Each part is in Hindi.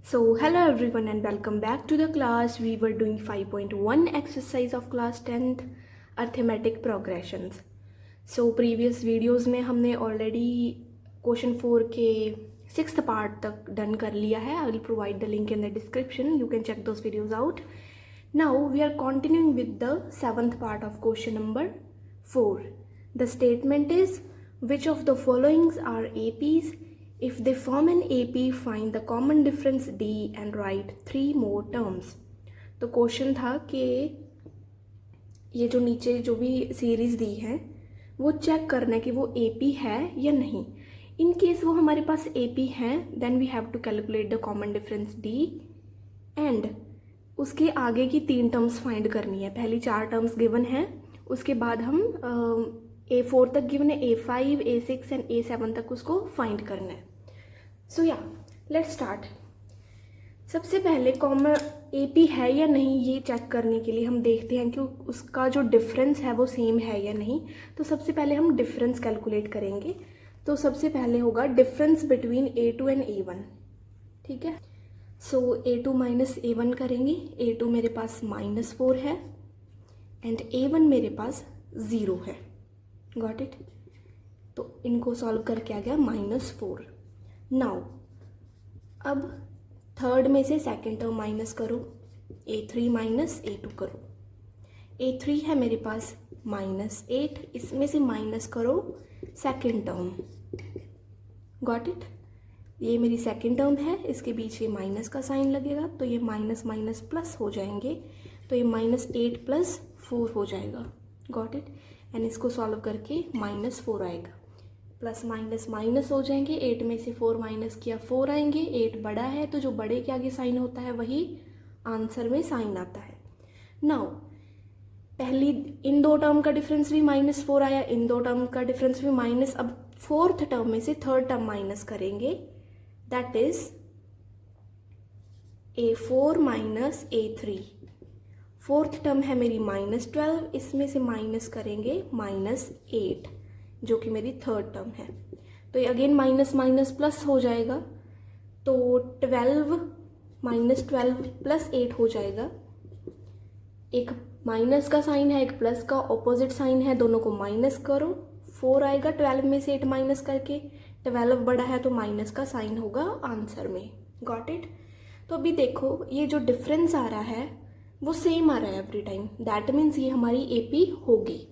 So hello everyone and welcome back to the class. We were doing 5.1 exercise of class 10th arithmetic progressions. So previous videos में हमने already question 4 के 6th part तक done कर लिया है. I will provide the link in the description. You can check those videos out. Now we are continuing with the 7th part of question number 4. The statement is, which of the followings are APs? If they form an AP, find the common difference D and write 3 more terms. तो क्वेश्चन था कि ये जो नीचे जो भी सीरीज दी है वो चेक करना है कि वो AP है या नहीं. इन केस वो हमारे पास AP है, then we have to calculate the common difference D and उसके आगे की 3 टर्म्स फाइंड करनी है. पहली 4 टर्म्स गिवन है, उसके बाद हम A4 तक गिवन है, A5, A6 एंड A7 तक उसको फाइंड करना है. सो या लेट्स स्टार्ट. सबसे पहले कॉमन AP है या नहीं ये चेक करने के लिए हम देखते हैं कि उसका जो डिफरेंस है वो सेम है या नहीं. तो सबसे पहले हम डिफरेंस कैलकुलेट करेंगे. तो सबसे पहले होगा difference between A2 and A1. ठीक है, सो A2 माइनस A1 करेंगे. A2 मेरे पास -4 है एंड A1 मेरे पास 0 है. Got it. तो इनको सॉल्व करके आ गया -4. नाउ अब थर्ड में से सेकेंड टर्म माइनस करो, A3 माइनस A2 करो. A3 है मेरे पास -8, इसमें से माइनस करो सेकेंड टर्म. Got it. ये मेरी सेकेंड टर्म है, इसके पीछे माइनस का साइन लगेगा तो ये माइनस माइनस प्लस हो जाएंगे, तो ये -8 + 4 हो जाएगा. Got it. एंड इसको सॉल्व करके -4 आएगा. प्लस माइनस माइनस हो जाएंगे, 8 में से 4 माइनस किया 4 आएंगे. 8 बड़ा है तो जो बड़े के आगे साइन होता है वही आंसर में साइन आता है. नाउ पहली इन 2 टर्म का डिफरेंस भी -4 आया, इन 2 टर्म का डिफरेंस भी माइनस. अब फोर्थ टर्म में से थर्ड टर्म माइनस करेंगे, that is A4 minus A3. Fourth term है मेरी -12, इसमें से माइनस करेंगे -8 जो कि मेरी थर्ड टर्म है. तो ये अगेन माइनस माइनस प्लस हो जाएगा, तो 12 + 8 हो जाएगा. एक माइनस का साइन है, एक प्लस का ऑपोजिट साइन है, दोनों को माइनस करो, 4 आएगा. 12 में से 8 माइनस करके 12 बड़ा है तो माइनस का साइन होगा आंसर में. Got it. तो अभी देखो ये जो डिफरेंस आ रहा है वो सेम आ रहा है एवरी टाइम, दैट मीन्स ये हमारी AP होगी.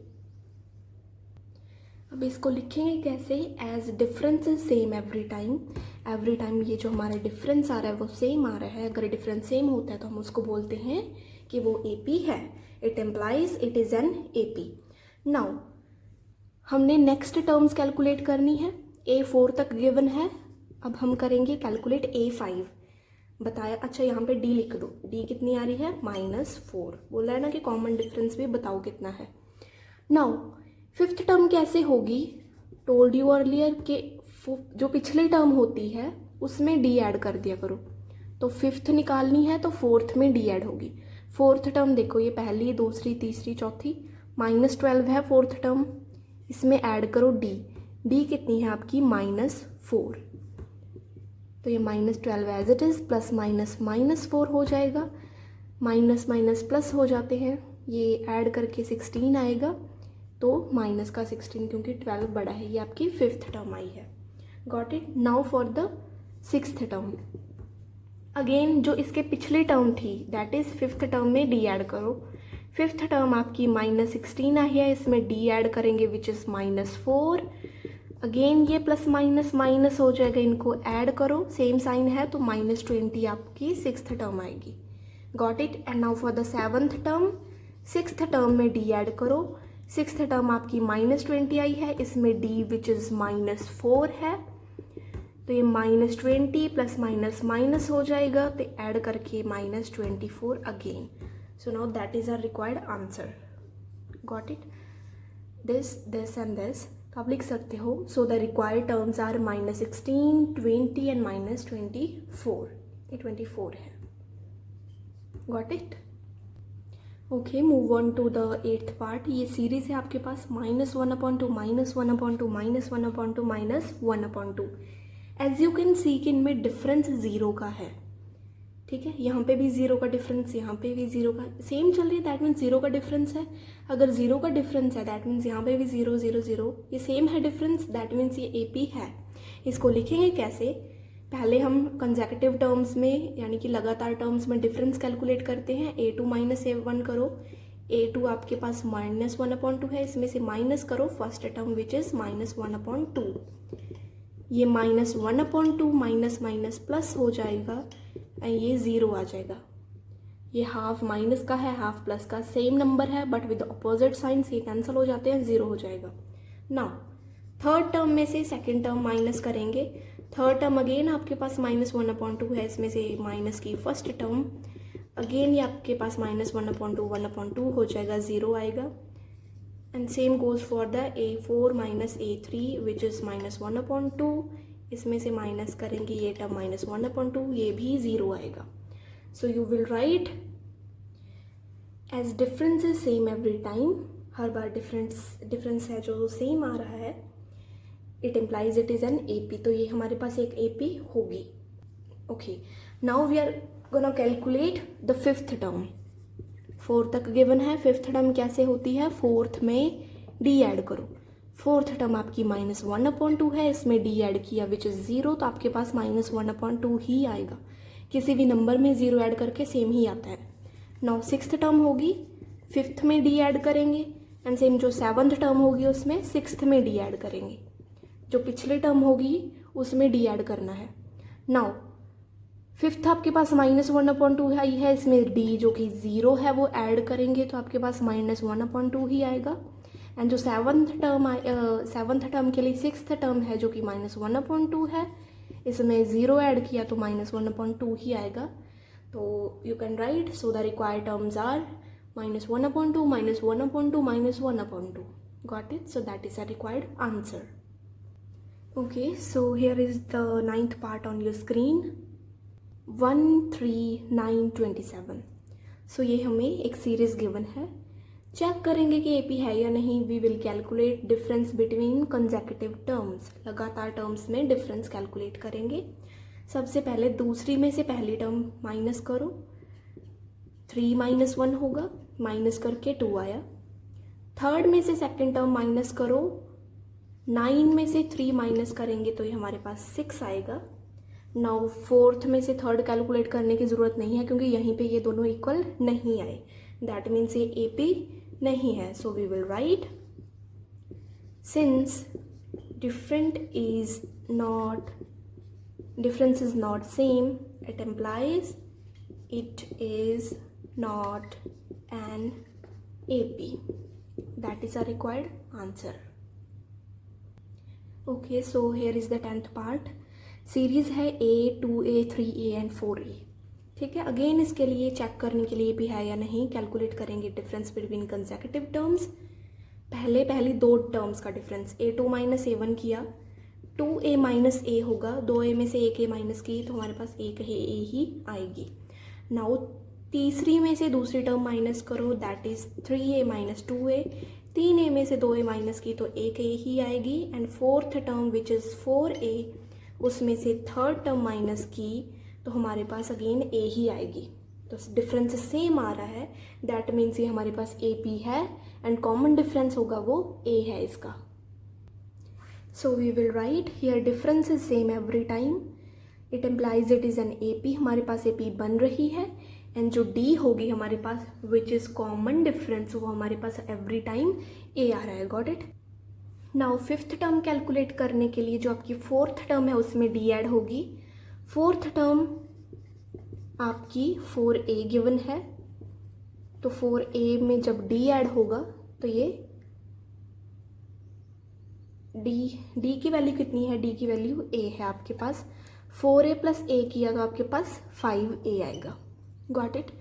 अब इसको लिखेंगे कैसे, as difference is same every time. Every time ये जो हमारा डिफरेंस आ रहा है वो सेम आ रहा है. अगर डिफरेंस सेम होता है तो हम उसको बोलते हैं कि वो AP है. It implies it is an AP. Now हमने नेक्स्ट टर्म्स कैलकुलेट करनी है. A4 तक गिवन है, अब हम करेंगे कैलकुलेट A5. बताया, अच्छा यहाँ पे D लिख दो. D कितनी आ रही है, -4. बोला है ना कि कॉमन डिफरेंस भी बताओ कितना है. नाउ फिफ्थ टर्म कैसे होगी, टोल्ड यू अर्लियर के जो पिछली टर्म होती है उसमें D ऐड कर दिया करो. तो फिफ्थ निकालनी है तो फोर्थ में D ऐड होगी. फोर्थ टर्म देखो, ये पहली, दूसरी, तीसरी, चौथी, -12 है फोर्थ टर्म, इसमें ऐड करो D. D कितनी है आपकी, -4. तो ये -12 as it is, plus minus -4 हो जाएगा. माइनस माइनस प्लस हो जाते हैं, ये ऐड करके 16 आएगा. तो माइनस का 16 क्योंकि 12 बड़ा है. ये आपकी फिफ्थ टर्म आई है. Got it. Now for the sixth term. Again जो इसके पिछली टर्म थी दैट इज फिफ्थ टर्म में D ऐड करो. फिफ्थ टर्म आपकी -16 आई है, इसमें D ऐड करेंगे विच इज़ -4. अगेन ये प्लस माइनस माइनस हो जाएगा, इनको ऐड करो, सेम साइन है तो -20 आपकी सिक्स्थ टर्म आएगी. Got it. And now for the seventh term. Sixth term में D ऐड करो. सिक्स्थ टर्म आपकी -20 आई है, इसमें D विच इज़ -4 है, तो ये -20 प्लस माइनस माइनस हो जाएगा, तो ऐड करके -24 again. So now that is our required answer. Got it. This and this. तो आप लिख सकते हो. So the required terms are -16, 20 and -24. ये 24 है. Got it. Okay, move on to the 8th part. ये सीरीज है आपके पास -1/2, -1/2, -1/2, -1/2. एज यू कैन सी कि इनमें डिफरेंस 0 का है. ठीक है, यहाँ पे भी ज़ीरो का डिफरेंस, यहाँ पे भी ज़ीरो का सेम चल रही है, दैट मीन्स ज़ीरो का डिफरेंस है। अगर ज़ीरो का डिफरेंस है दैट मीन्स यहाँ पे भी ज़ीरो ज़ीरो ज़ीरो, ये सेम है डिफरेंस, दैट मीन्स ये AP है। इसको लिखेंगे कैसे, पहले हम कंसेक्यूटिव टर्म्स में यानी कि लगातार टर्म्स में डिफरेंस कैलकुलेट करते हैं। A2 माइनस A1 करो, A2 आपके पास -1/2 है, इसमें से माइनस करो फर्स्ट टर्म विच इज़ -1/2। ये -1/2 माइनस माइनस प्लस हो जाएगा एंड ये ज़ीरो आ जाएगा। ये हाफ माइनस का है, हाफ प्लस का, सेम नंबर है बट विद अपोजिट साइंस, ये कैंसिल हो जाते हैं, ज़ीरो हो जाएगा। नाउ थर्ड टर्म में से सेकंड टर्म माइनस करेंगे। थर्ड टर्म अगेन आपके पास -1/2 है, इसमें से माइनस की फर्स्ट टर्म, अगेन ये आपके पास -1/2 हो जाएगा, ज़ीरो आएगा। And same goes for the A4 minus A3 which is -1/2, इसमें से माइनस करेंगे ये टर्म -1/2, ये भी ज़ीरो आएगा। So you will write as difference is same every time, हर बार डिफरेंस है जो सेम आ रहा है, it implies it is an AP, तो ये हमारे पास एक AP होगी। Okay, now we are gonna calculate the fifth term. Fourth तक गिवन है, फिफ्थ टर्म कैसे होती है, फोर्थ में D ऐड करो। फोर्थ टर्म आपकी -1/2 है, इसमें D ऐड किया विच इज़ ज़ीरो, तो आपके पास -1/2 ही आएगा। किसी भी नंबर में ज़ीरो ऐड करके सेम ही आता है। नाउ सिक्स्थ टर्म होगी, फिफ्थ में D ऐड करेंगे एंड सेम जो सेवन्थ टर्म होगी उसमें सिक्स्थ में D ऐड करेंगे। जो पिछली टर्म होगी उसमें D ऐड करना है। नाउ फिफ्थ आपके पास -1/2 है, इसमें D जो कि ज़ीरो है वो ऐड करेंगे तो आपके पास -1/2 ही आएगा। एंड जो सेवन्थ टर्म के लिए सिक्स्थ टर्म है जो कि -1/2 है, इसमें ज़ीरो ऐड किया तो -1/2 ही आएगा। तो you can write, so the required terms are -1/2, -1/2, -1/2. Got it? So that is a required answer. Okay, so here is the ninth part on your screen. 1, 3, 9, 27. So ये हमें एक सीरीज गिवन है, चेक करेंगे कि AP है या नहीं। We will calculate difference between consecutive terms, लगातार टर्म्स में डिफरेंस कैलकुलेट करेंगे। सबसे पहले दूसरी में से पहली टर्म माइनस करो, 3 - 1 होगा, माइनस करके 2 आया। थर्ड में से सेकंड टर्म माइनस करो, 9 में से 3 माइनस करेंगे तो ये हमारे पास 6 आएगा। नाउ फोर्थ में से थर्ड कैलकुलेट करने की ज़रूरत नहीं है क्योंकि यहीं पे ये दोनों इक्वल नहीं आए, दैट मीन्स ये AP नहीं है। So we will write since difference is not same, it implies it is not an AP. That is a required answer. Okay, so here is the 10th part. Series है A, 2A, 3A and 4A। ठीक है, अगेन इसके लिए चेक करने के लिए भी है या नहीं, कैलकुलेट करेंगे डिफरेंस बिटवीन कंसेक्यूटिव टर्म्स। पहली दो टर्म्स का डिफरेंस, A2 माइनस A1 किया, 2A माइनस A होगा, 2A में से एक A माइनस की तो हमारे पास एक A ही आएगी। नाउ तीसरी में से दूसरी टर्म माइनस करो, that is 3A minus 2A। 3A में से 2A माइनस की तो एक A ही आएगी। And fourth term which is 4A, उसमें से थर्ड टर्म माइनस की तो हमारे पास अगेन A ही आएगी। तो डिफरेंस सेम आ रहा है, दैट मीन्स ये हमारे पास AP है एंड कॉमन डिफरेंस होगा वो A है इसका। So we will write here difference is same every time, it implies it is an AP, हमारे पास AP बन रही है। एंड जो D होगी हमारे पास विच इज़ कॉमन डिफरेंस, वो हमारे पास एवरी टाइम A आ रहा है। Got it? Now fifth term calculate करने के लिए जो आपकी फोर्थ टर्म है उसमें D ऐड होगी। फोर्थ टर्म आपकी 4A गिवन है, तो 4A में जब D ऐड होगा तो ये D की वैल्यू कितनी है, D की वैल्यू A है आपके पास। 4A प्लस A किया तो आपके पास 5A आएगा। Got it?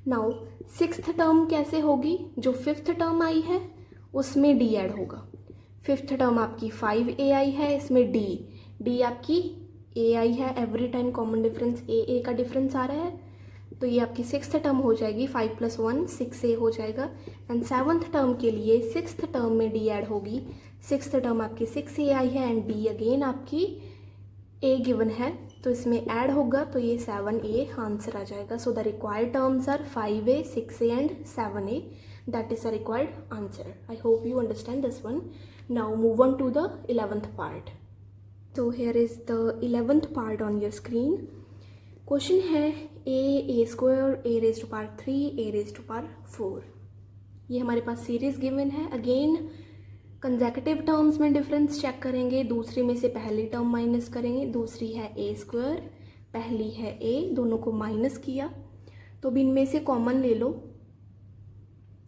Now sixth term कैसे होगी, जो फिफ्थ टर्म आई है उसमें D ऐड होगा। फिफ्थ टर्म आपकी 5A आई है, इसमें D आपकी A आई है, every time common difference A का डिफरेंस आ रहा है, तो ये आपकी सिक्स्थ टर्म हो जाएगी। 5 + 1 6A हो जाएगा। एंड सेवन्थ टर्म के लिए सिक्स्थ टर्म में D ऐड होगी। सिक्स्थ टर्म आपकी 6A आई है एंड D अगेन आपकी A गिवन है, तो इसमें ऐड होगा तो ये 7a आंसर आ जाएगा. So the required terms are 5a, 6a and 7a. That is the required answer. I hope you understand this one. Now move on to the 11th part. So here is the 11th part on your screen. Question है a square, a raised to power 3, a raised to power 4. ये हमारे पास सीरीज गिवन है. अगेन कंसेक्यूटिव टर्म्स में डिफरेंस चेक करेंगे. दूसरी में से पहली टर्म माइनस करेंगे. दूसरी है a स्क्वायर, पहली है a, दोनों को माइनस किया तो अब इनमें से कॉमन ले लो.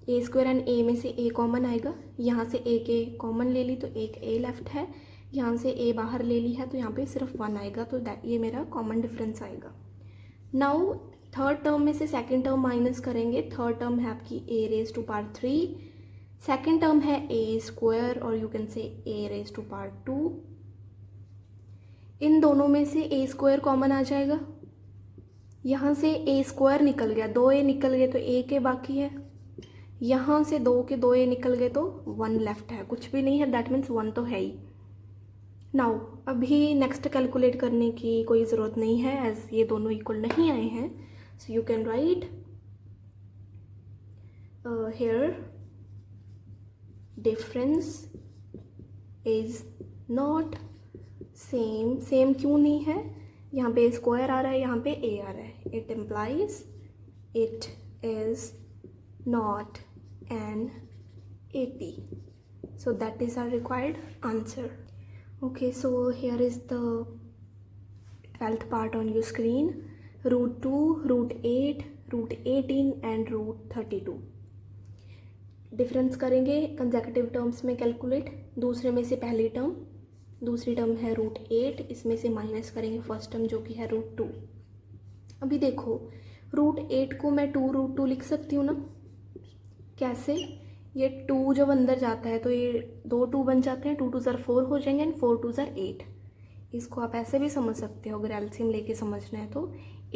a स्क्वायर एंड a में से a कॉमन आएगा. यहाँ से एक a कॉमन ले ली तो एक a लेफ्ट है. यहाँ से a बाहर ले ली है तो यहाँ पे सिर्फ 1 आएगा. तो ये मेरा कॉमन डिफरेंस आएगा. नाउ थर्ड टर्म में से सेकंड टर्म माइनस करेंगे. थर्ड टर्म है आपकी a raise to power 3. Second term है a स्क्वायर और you can say a raise to power 2. इन दोनों में से a स्क्वायर कॉमन आ जाएगा. यहाँ से a स्क्वायर निकल गया, 2a निकल गए तो एक a बाकी है. यहाँ से 2 के 2a निकल गए तो 1 लेफ्ट है. कुछ भी नहीं है, दैट मीन्स 1 तो है ही. नाउ अभी नेक्स्ट कैलकुलेट करने की कोई ज़रूरत नहीं है एज ये दोनों इक्वल नहीं आए हैं. So you can write here difference is not same. Same क्यों नहीं है? यहाँ पे स्क्वायर आ रहा है, यहाँ पे a आ रहा है. It implies it is not an AP. So that is our required answer. Okay, so here is the 12th part on your screen. Root 2, root 8, root 18 and root 32. Difference करेंगे कंसेक्यूटिव टर्म्स में कैलकुलेट. दूसरे में से पहली टर्म, दूसरी टर्म है रूट 8, इसमें से माइनस करेंगे फर्स्ट टर्म जो कि है रूट 2. अभी देखो रूट 8 को मैं 2 रूट 2 लिख सकती हूँ ना. कैसे? ये 2 जब अंदर जाता है तो ये 2 2 बन जाते हैं. 2 2 ज़र 4 हो जाएंगे एंड 4 2 ज़र 8. इसको आप ऐसे भी समझ सकते हो अगर एलसीएम लेके समझना है तो.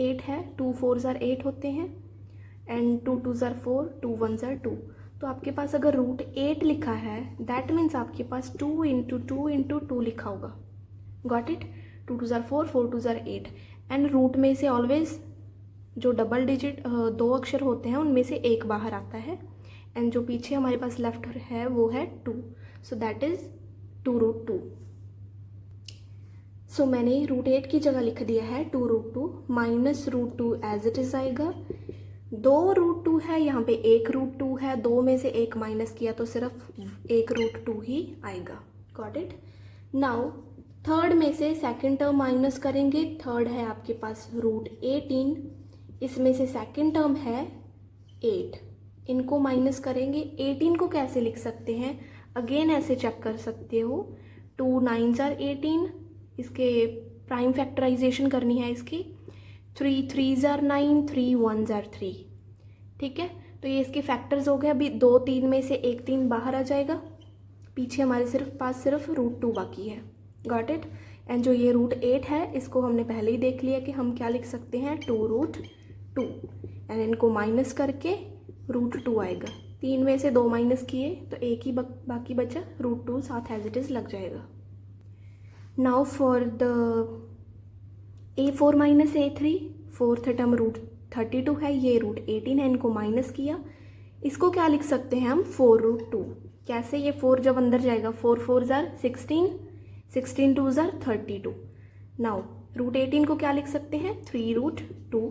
8 है, 2 4 ज़र 8 होते हैं एंड 2 2 ज़र 4, 2 1 ज़र 2. तो आपके पास अगर रूट 8 लिखा है दैट मीन्स आपके पास 2 इंटू 2 इंटू 2 लिखा होगा. Got it? 2 2 ज़र 4, 4 2 ज़र 8. एंड रूट में से ऑलवेज जो डबल डिजिट 2 अक्षर होते हैं उनमें से एक बाहर आता है एंड जो पीछे हमारे पास लेफ्ट है वो है 2. So that is 2 root 2. So मैंने रूट 8 की जगह लिख दिया है 2 root 2 minus root 2 as it is आएगा. 2 रूट 2 है, यहाँ पे 1 रूट 2 है. 2 में से 1 माइनस किया तो सिर्फ 1 रूट 2 ही आएगा. Got it? नाउ थर्ड में से सेकंड टर्म माइनस करेंगे. थर्ड है आपके पास रूट 18, इसमें से सेकंड टर्म है 8. इनको माइनस करेंगे. 18 को कैसे लिख सकते हैं? अगेन ऐसे चेक कर सकते हो. 2 9 ज़र 18, इसके प्राइम फैक्टराइजेशन करनी है इसकी. 3 3 ज़र 9, 3 1 ज़र 3. ठीक है, तो ये इसके फैक्टर्स हो गए. अभी 2 3 में से एक 3 बाहर आ जाएगा. पीछे हमारे पास सिर्फ रूट 2 बाकी है. Got it? एंड जो ये रूट 8 है इसको हमने पहले ही देख लिया कि हम क्या लिख सकते हैं 2 रूट 2. एंड इनको माइनस करके रूट 2 आएगा. 3 में से 2 माइनस किए तो एक ही बाकी बचा रूट 2 साथ एज इट इज़ लग जाएगा. Now for the A4 minus A3, fourth term root 32 है, ये रूट 18 है, इनको माइनस किया. इसको क्या लिख सकते हैं हम 4 रूट 2. कैसे? ये 4 जब अंदर जाएगा 4 4 ज़र 16, 16 2 ज़र 32. नाउ रूट 18 को क्या लिख सकते हैं 3 रूट 2.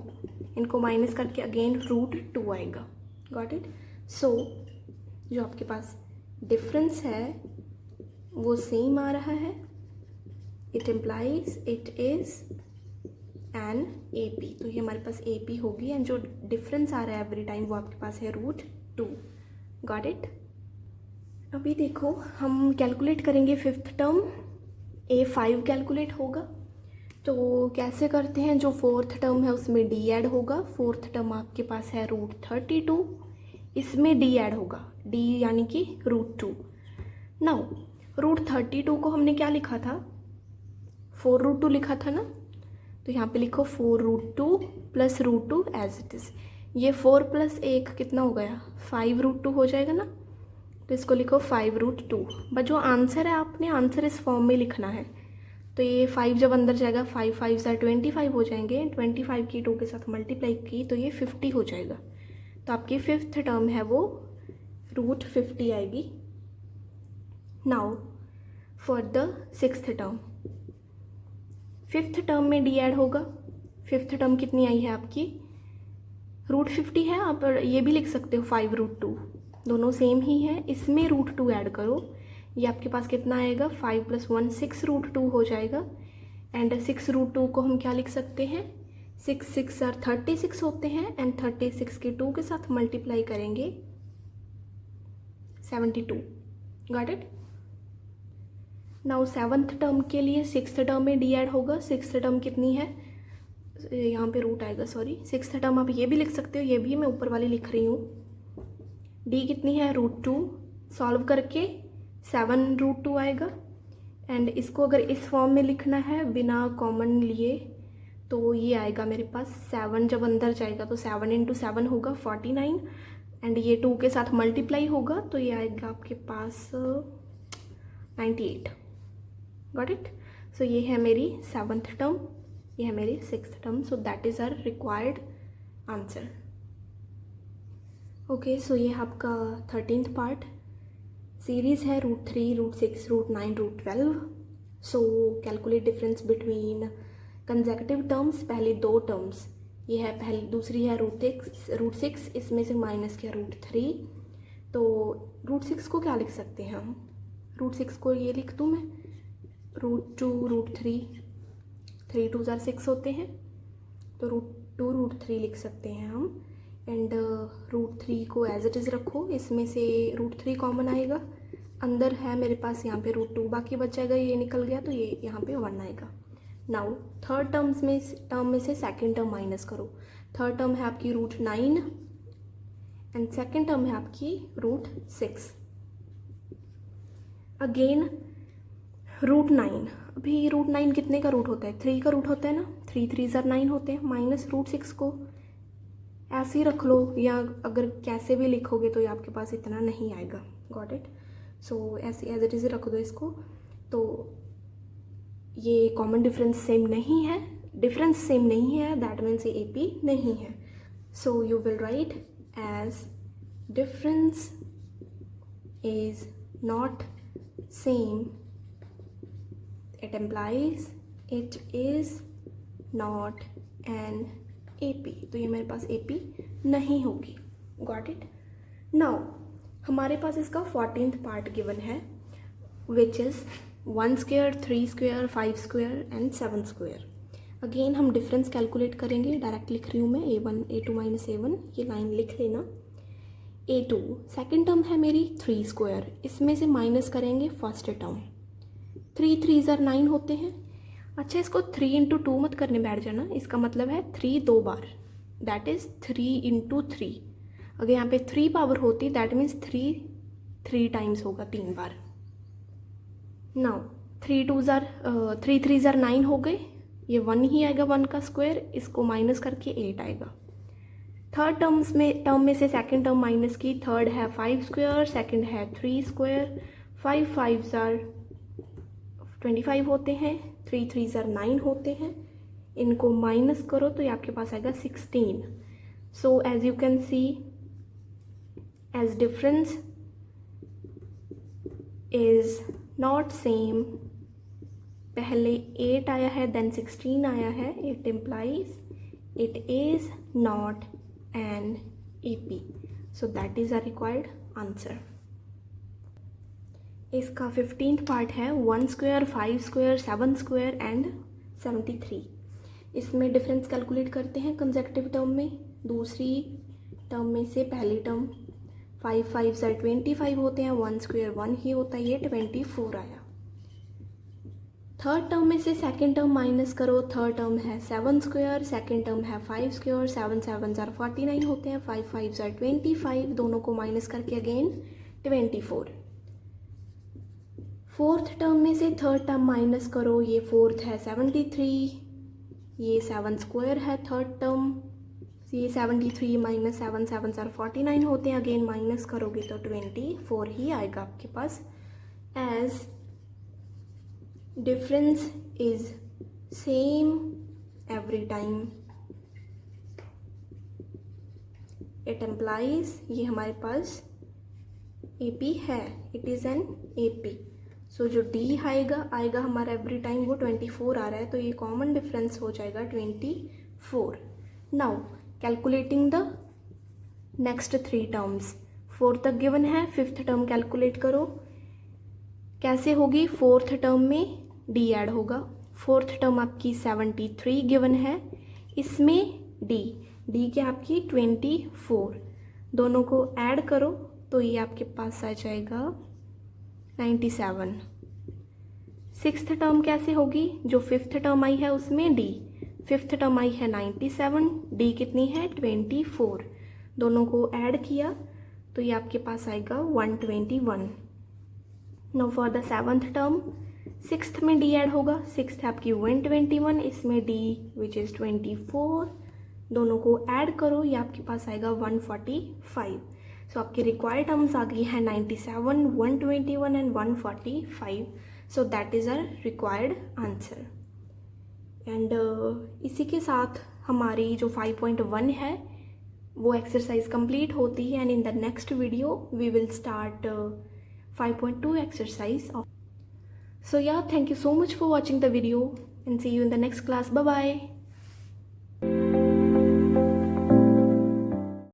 इनको माइनस करके अगेन रूट 2 आएगा. Got it? सो जो आपके पास डिफरेंस है वो सेम आ रहा है. It implies it is an AP. तो ये हमारे पास AP होगी एंड जो डिफरेंस आ रहा है एवरी टाइम वो आपके पास है रूट 2. Got it? अभी देखो हम कैलकुलेट करेंगे फिफ्थ टर्म. A5 कैलकुलेट होगा तो कैसे करते हैं? जो फोर्थ टर्म है उसमें D ऐड होगा. फोर्थ टर्म आपके पास है रूट 32, इसमें D ऐड होगा. D यानी कि रूट 2. नाउ रूट 32 को हमने क्या लिखा था 4 रूट 2 लिखा था ना. तो यहाँ पे लिखो 4 root 2 plus root 2 as it is. ये 4 प्लस 1 कितना हो गया 5 रूट 2 हो जाएगा ना. तो इसको लिखो 5 रूट 2. बट जो आंसर है आपने आंसर इस फॉर्म में लिखना है. तो ये 5 जब अंदर जाएगा 5 5 ज़ा 25 हो जाएंगे, 25 की 2 के साथ मल्टीप्लाई की तो ये 50 हो जाएगा। तो आपकी फिफ्थ टर्म है वो √50 आएगी। Now for the sixth term, fifth term में डी ऐड होगा। फिफ्थ टर्म कितनी आई है आपकी, √50 है, आप ये भी लिख सकते हो 5√2, दोनों सेम ही है। इसमें √2 ऐड करो, ये आपके पास कितना आएगा, 5 + 1 6√2 हो जाएगा। एंड 6√2 को हम क्या लिख सकते हैं, 6 6 और 36 होते हैं, एंड 36 के 2 के साथ मल्टीप्लाई करेंगे 72। Got it. Now seventh term के लिए सिक्स्थ टर्म में डी ऐड होगा। सिक्स्थ टर्म कितनी है, यहाँ पे रूट आएगा, सॉरी। सिक्स्थ टर्म आप ये भी लिख सकते हो, ये भी मैं ऊपर वाली लिख रही हूँ। डी कितनी है, √2। सॉल्व करके 7√2 आएगा। एंड इसको अगर इस फॉर्म में लिखना है बिना कॉमन लिए तो ये आएगा मेरे पास 7, जब अंदर जाएगा तो 7 × 7 होगा 49, एंड ये 2 के साथ मल्टीप्लाई होगा तो ये आएगा आपके पास 98। Got it. सो ये है मेरी सेवन्थ टर्म, ये है मेरी sixth term. So that is our required answer. Okay, so ये आपका 13th पार्ट। सीरीज़ है √3, √6, √9, √12। सो calculate difference between consecutive terms. पहले 2 टर्म्स, ये है पहली, दूसरी है √6, इसमें से माइनस किया √3। तो √6 को क्या लिख सकते हैं हम, √6 को ये लिख दूँ मैं, √2 √3, 3 2 = 6 होते हैं, तो √2 √3 लिख सकते हैं हम। एंड √3 को एज इट इज़ रखो, इसमें से √3 कॉमन आएगा, अंदर है मेरे पास यहाँ पे √2, बाकी बच जाएगा, ये निकल गया तो ये यहाँ पे 1 आएगा। नाउ थर्ड टर्म में से सेकंड टर्म माइनस करो। थर्ड टर्म है आपकी √9 एंड सेकंड टर्म है आपकी √6। अगेन √9, अभी √9 कितने का रूट होता है, 3 का रूट होता है ना, 3 3 = 9 होते हैं, माइनस √6 को ऐसे ही रख लो, या अगर कैसे भी लिखोगे तो ये आपके पास इतना नहीं आएगा। Got it. सो ऐसे एज इट इज़ रख दो इसको। तो ये कॉमन डिफरेंस सेम नहीं है, डिफरेंस सेम नहीं है, दैट मीन्स ये AP नहीं है। सो you will write as difference is not same, it implies it is not an AP। तो ये मेरे पास AP नहीं होगी। Got it? Now हमारे पास इसका 14th पार्ट गिवन है, which is 1² 3² 5² एंड 7²। अगेन हम डिफरेंस कैलकुलेट करेंगे, डायरेक्ट लिख रही हूँ मैं, A1 A2 - A1, ये लाइन लिख लेना। A2 सेकेंड टर्म है मेरी 3², इसमें से माइनस करेंगे फर्स्ट टर्म, 3 3 = 9 होते हैं। अच्छा, इसको 3 × 2 मत करने बैठ जाना, इसका मतलब है 3 2 बार, दैट इज़ 3 × 3। अगर यहाँ पे 3 पावर होती दैट मीन्स 3 टाइम्स होगा, 3 बार। नाउ 3 3 = 9 हो गए, ये 1 ही आएगा, 1 का स्क्वायर, इसको माइनस करके 8 आएगा। थर्ड टर्म में से सेकंड टर्म माइनस की, थर्ड है 5², सेकंड है 3², 5 5 = 25 होते हैं, 3 3 = 9 होते हैं, इनको माइनस करो तो ये आपके पास आएगा 16। So as you can see, as difference is not same, पहले 8 आया है देन 16 आया है, it implies it is not an AP। So that is a required answer. इसका 15th पार्ट है 1² 5² 7² एंड 73। इसमें डिफरेंस कैलकुलेट करते हैं कंसेक्यूटिव टर्म में। दूसरी टर्म में से पहली टर्म 5 5 = 25 होते हैं, 1² 1 ही होता है, ये 24 आया। थर्ड टर्म में से सेकंड टर्म माइनस करो, थर्ड टर्म है 7², सेकंड टर्म है 5², 7 7 = 49 होते हैं, 5 5 = 25, दोनों को माइनस करके अगेन 24। फोर्थ टर्म में से थर्ड टर्म माइनस करो, ये फोर्थ है 73, ये 7² है थर्ड टर्म, ये 73 - 7 7 = 49 होते हैं, अगेन माइनस करोगे तो 24 ही आएगा आपके पास as difference is same every time. It implies ये हमारे पास AP है, it is an AP. सो जो D आएगा हमारा एवरी टाइम वो 24 आ रहा है, तो ये कॉमन डिफरेंस हो जाएगा 24. Now calculating the next 3 terms. 4 तक गिवन है, 5th टर्म कैलकुलेट करो. कैसे होगी? 4th टर्म में D ऐड होगा. 4th टर्म आपकी 73 गिवन है, इसमें D क्या आपकी 24. दोनों को ऐड करो तो ये आपके पास आ जाएगा 97. 6th टर्म कैसे होगी? जो 5th टर्म आई है उसमें D. 5th टर्म आई है 97, D कितनी है 24. दोनों को ऐड किया तो ये आपके पास आएगा 121. Now for the 7th term, 6th में D ऐड होगा. 6th है आपकी 121, इसमें D विच इज़ 24. दोनों को ऐड करो, ये आपके पास आएगा 145. सो आपकी रिक्वायर्ड टर्म्स आ गई है 97, 121 and 145. So that is our required answer. And इसी के साथ हमारी जो 5.1 है वो एक्सरसाइज कंप्लीट होती है. And in the next video we will start 5.2 exercise. So yeah, thank you so much for watching the video and see you in the next class. Bye bye.